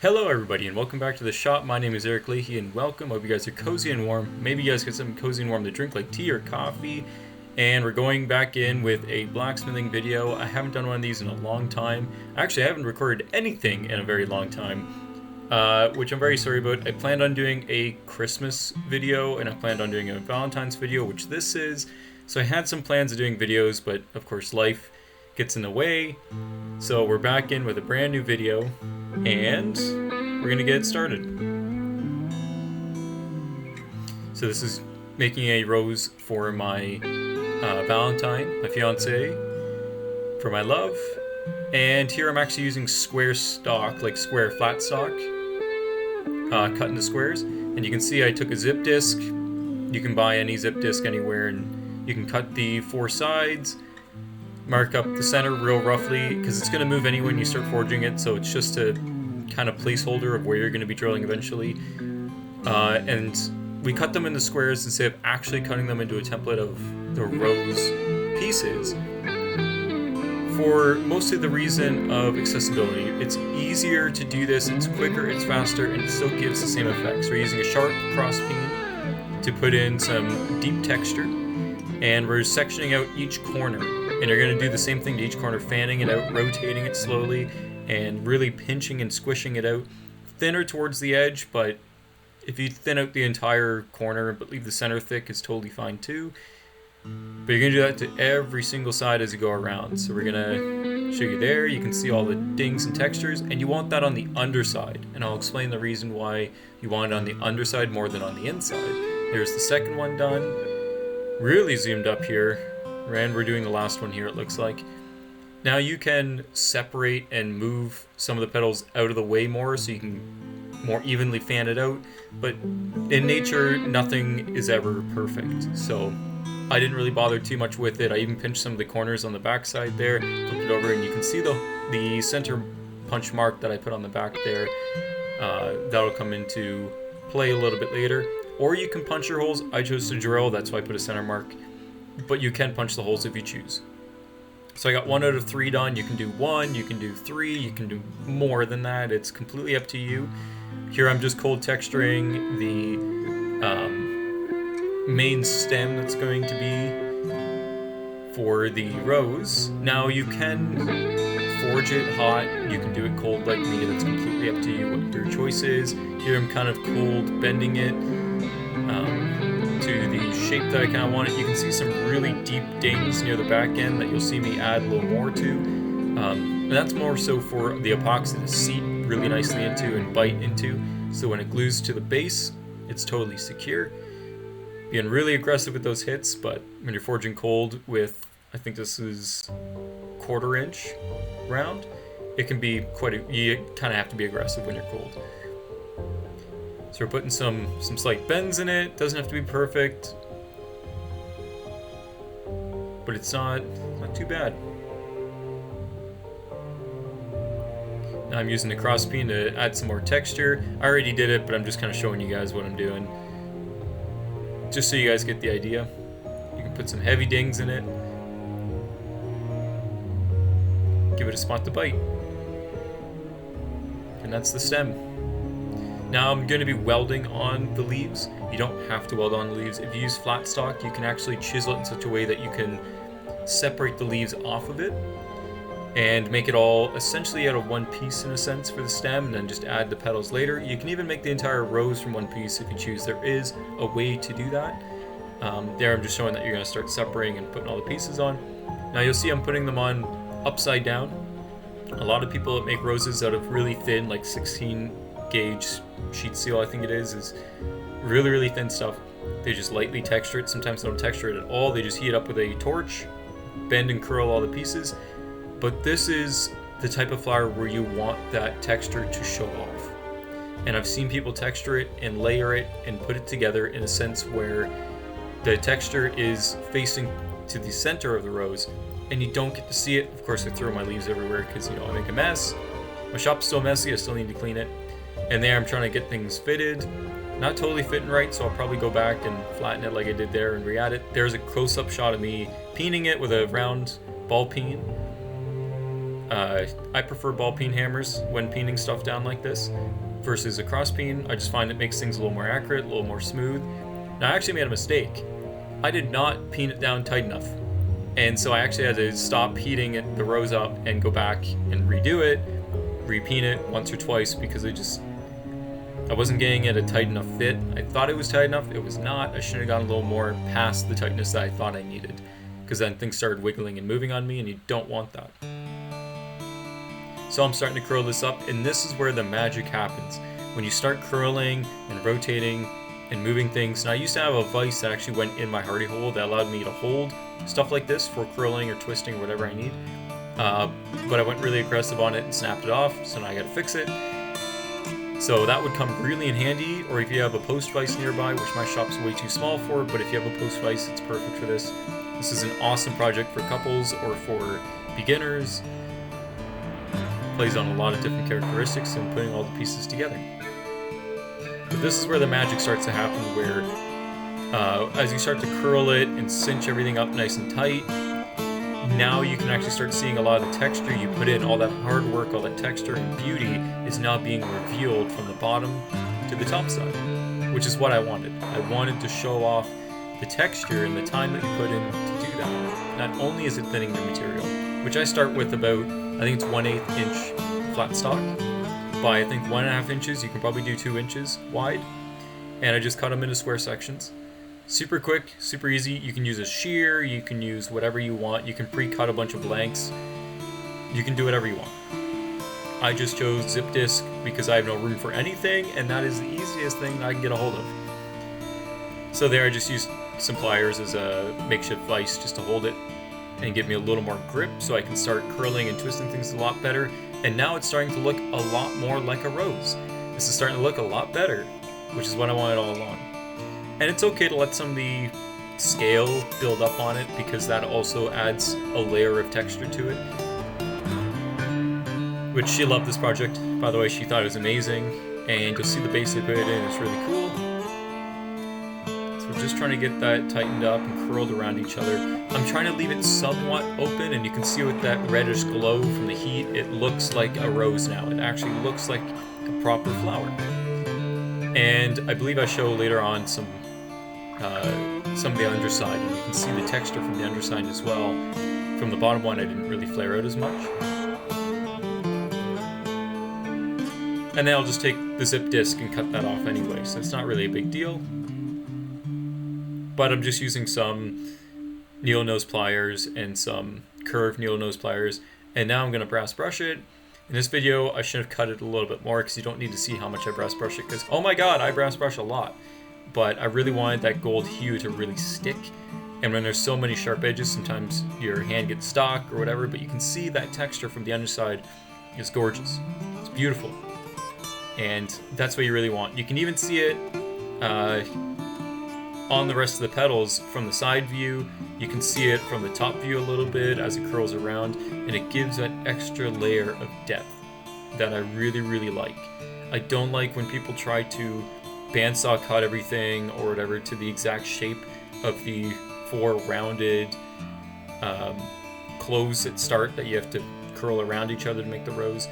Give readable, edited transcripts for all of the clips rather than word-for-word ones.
Hello everybody and welcome back to the shop. My name is Eric Leahy and welcome. Hope you guys are cozy and warm. Maybe you guys get something cozy and warm to drink like tea or coffee. And we're going back in with a blacksmithing video. I haven't done one of these in a long time. Actually, I haven't recorded anything in a very long time, which I'm very sorry about. I planned on doing a Christmas video and I planned on doing a Valentine's video, which this is. So I had some plans of doing videos, but of course life gets in the way. So we're back in with a brand new video and we're gonna get started. So this is making a rose for my Valentine, my fiance, for my love. And here I'm actually using square stock, like square flat stock, cut into squares. And you can see I took a zip disc. You can buy any zip disc anywhere, and you can cut the four sides, mark up the center real roughly, because it's going to move anyway when you start forging it, so it's just a kind of placeholder of where you're going to be drilling eventually. And we cut them into squares instead of actually cutting them into a template of the rose pieces, for mostly the reason of accessibility. It's easier to do this, it's quicker, it's faster, and it still gives the same effects. We're using a sharp cross peen to put in some deep texture, and we're sectioning out each corner. And you're going to do the same thing to each corner, fanning it out, rotating it slowly, and really pinching and squishing it out. Thinner towards the edge, but if you thin out the entire corner but leave the center thick, it's totally fine too. But you're going to do that to every single side as you go around. So we're going to show you there. You can see all the dings and textures, and you want that on the underside. And I'll explain the reason why you want it on the underside more than on the inside. There's the second one done. Really zoomed up here. And we're doing the last one here, it looks like. Now you can separate and move some of the petals out of the way more so you can more evenly fan it out. But in nature, nothing is ever perfect. So I didn't really bother too much with it. I even pinched some of the corners on the back side there, flipped it over, and you can see the center punch mark that I put on the back there. That'll come into play a little bit later. Or you can punch your holes. I chose to drill, that's why I put a center mark. But you can punch the holes if you choose. So I got 1 out of 3 done. You can do 1, you can do 3, you can do more than that. It's completely up to you. Here I'm just cold texturing the main stem that's going to be for the rose. Now you can forge it hot, you can do it cold like me. That's completely up to you what your choice is. Here I'm kind of cold bending it to the shape that I kind of want it. You can see some really deep dings near the back end that you'll see me add a little more to. And that's more so for the epoxy to seat really nicely into and bite into. So when it glues to the base, it's totally secure. Being really aggressive with those hits, but when you're forging cold with, I think this is 1/4 inch round, it can be you kind of have to be aggressive when you're cold. So we're putting some slight bends in it. Doesn't have to be perfect, but it's not too bad. Now I'm using the cross peen to add some more texture. I already did it, but I'm just kind of showing you guys what I'm doing, just so you guys get the idea. You can put some heavy dings in it. Give it a spot to bite. And that's the stem. Now I'm going to be welding on the leaves. You don't have to weld on the leaves. If you use flat stock, you can actually chisel it in such a way that you can separate the leaves off of it and make it all essentially out of one piece in a sense for the stem, and then just add the petals later. You can even make the entire rose from one piece if you choose. There is a way to do that. There I'm just showing that you're going to start separating and putting all the pieces on. Now you'll see I'm putting them on upside down. A lot of people that make roses out of really thin, like 16 gauge sheet steel, I think it is really, really thin stuff. They just lightly texture it. Sometimes they don't texture it at all. They just heat it up with a torch, bend and curl all the pieces. But this is the type of flower where you want that texture to show off. And I've seen people texture it and layer it and put it together in a sense where the texture is facing to the center of the rose and you don't get to see it. Of course, I throw my leaves everywhere because, I make a mess. My shop's still messy. I still need to clean it. And there I'm trying to get things fitted. Not totally fitting right, so I'll probably go back and flatten it like I did there and re-add it. There's a close-up shot of me peening it with a round ball peen. I prefer ball peen hammers when peening stuff down like this versus a cross peen. I just find it makes things a little more accurate, a little more smooth. Now I actually made a mistake. I did not peen it down tight enough. And so I actually had to stop heating the rows up and go back and redo it, repeen it once or twice because I wasn't getting it a tight enough fit. I thought it was tight enough, it was not. I should have gone a little more past the tightness that I thought I needed, because then things started wiggling and moving on me, and you don't want that. So I'm starting to curl this up, and this is where the magic happens. When you start curling and rotating and moving things. Now I used to have a vise that actually went in my hardy hole that allowed me to hold stuff like this for curling or twisting or whatever I need. But I went really aggressive on it and snapped it off, so now I gotta fix it. So that would come really in handy, or if you have a post vise nearby, which my shop's way too small for, but if you have a post vise, it's perfect for this. This is an awesome project for couples or for beginners. Plays on a lot of different characteristics and putting all the pieces together. But this is where the magic starts to happen, where as you start to curl it and cinch everything up nice and tight, now you can actually start seeing a lot of the texture you put in. All that hard work, all that texture and beauty is now being revealed from the bottom to the top side, which is what I wanted. I wanted to show off the texture and the time that you put in to do that. Not only is it thinning the material, which I start with about, I think it's 1/8 inch flat stock, by I think 1.5 inches. You can probably do 2 inches wide, and I just cut them into square sections. Super quick, super easy. You can use a shear, you can use whatever you want. You can pre-cut a bunch of blanks. You can do whatever you want. I just chose zip disc because I have no room for anything, and that is the easiest thing I can get a hold of. So there I just used some pliers as a makeshift vise just to hold it and give me a little more grip so I can start curling and twisting things a lot better. And now it's starting to look a lot more like a rose. This is starting to look a lot better, which is what I wanted all along. And it's okay to let some of the scale build up on it, because that also adds a layer of texture to it. Which she loved this project, by the way. She thought it was amazing, and you'll see the base I put it in. It's really cool. So we're just trying to get that tightened up and curled around each other. I'm trying to leave it somewhat open, and you can see with that reddish glow from the heat, it looks like a rose now. It actually looks like a proper flower. And I believe I show later on some of the underside, and you can see the texture from the underside as well. From the bottom one, I didn't really flare out as much. And then I'll just take the zip disc and cut that off anyway, so it's not really a big deal. But I'm just using some needle nose pliers and some curved needle nose pliers, and now I'm going to brass brush it. In this video, I should have cut it a little bit more because you don't need to see how much I brass brush it, because oh my god, I brass brush a lot. But I really wanted that gold hue to really stick. And when there's so many sharp edges, sometimes your hand gets stuck or whatever, but you can see that texture from the underside is gorgeous. It's beautiful. And that's what you really want. You can even see it on the rest of the petals from the side view. You can see it from the top view a little bit as it curls around, and it gives that extra layer of depth that I really, really like. I don't like when people try to bandsaw cut everything or whatever to the exact shape of the 4 rounded cloves at start that you have to curl around each other to make the rose.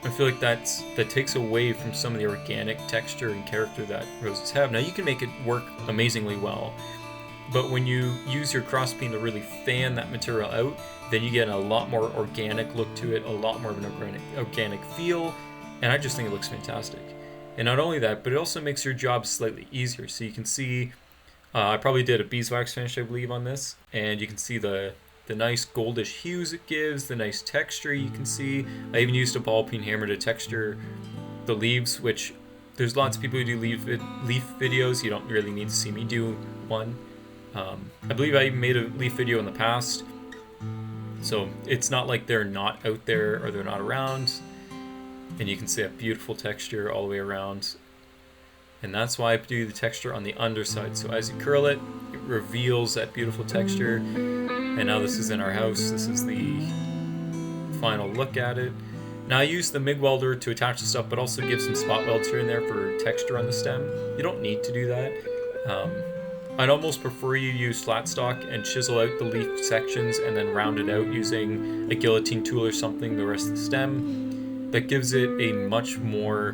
I feel like that takes away from some of the organic texture and character that roses have. Now you can make it work amazingly well, but when you use your cross peen to really fan that material out, then you get a lot more organic look to it, a lot more of an organic feel, and I just think it looks fantastic. And not only that, but it also makes your job slightly easier. So you can see, I probably did a beeswax finish, I believe, on this, and you can see the nice goldish hues it gives, the nice texture you can see. I even used a ball peen hammer to texture the leaves, which there's lots of people who do leaf videos. You don't really need to see me do one. I believe I even made a leaf video in the past, so it's not like they're not out there or they're not around. And you can see that beautiful texture all the way around. And that's why I do the texture on the underside. So as you curl it, it reveals that beautiful texture. And now this is in our house. This is the final look at it. Now I use the MIG welder to attach the stuff, but also give some spot welds here and there for texture on the stem. You don't need to do that. I'd almost prefer you use flat stock and chisel out the leaf sections and then round it out using a guillotine tool or something, the rest of the stem. That gives it a much more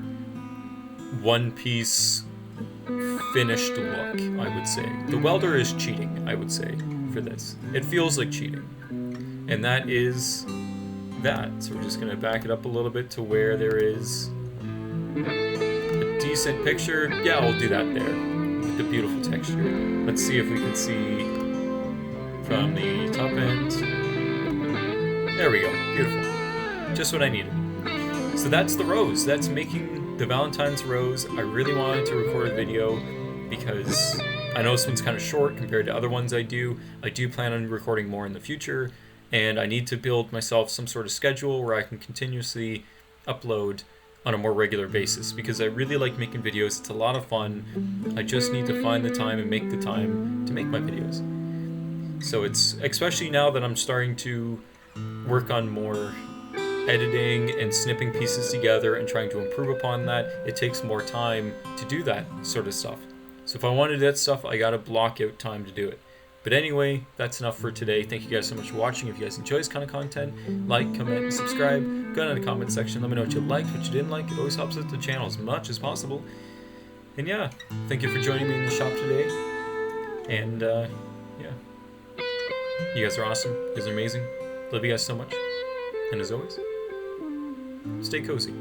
one-piece finished look, I would say. The welder is cheating, I would say, for this. It feels like cheating. And that is that. So we're just going to back it up a little bit to where there is a decent picture. Yeah, I'll do that there with the beautiful texture. Let's see if we can see from the top end. There we go. Beautiful. Just what I needed. So that's the rose. That's making the Valentine's rose. I really wanted to record a video because I know this one's kind of short compared to other ones I do. I do plan on recording more in the future, and I need to build myself some sort of schedule where I can continuously upload on a more regular basis because I really like making videos. It's a lot of fun. I just need to find the time and make the time to make my videos. So it's, especially now that I'm starting to work on more editing and snipping pieces together and trying to improve upon that, it takes more time to do that sort of stuff. So if I want to do that stuff, I gotta block out time to do it. But anyway, that's enough for today. Thank you guys so much for watching. If you guys enjoy this kind of content, like, comment, and subscribe. Go down in the comment section. Let me know what you liked, what you didn't like. It always helps out the channel as much as possible. And yeah, thank you for joining me in the shop today. And yeah, you guys are awesome. You guys are amazing. Love you guys so much. And as always, stay cozy.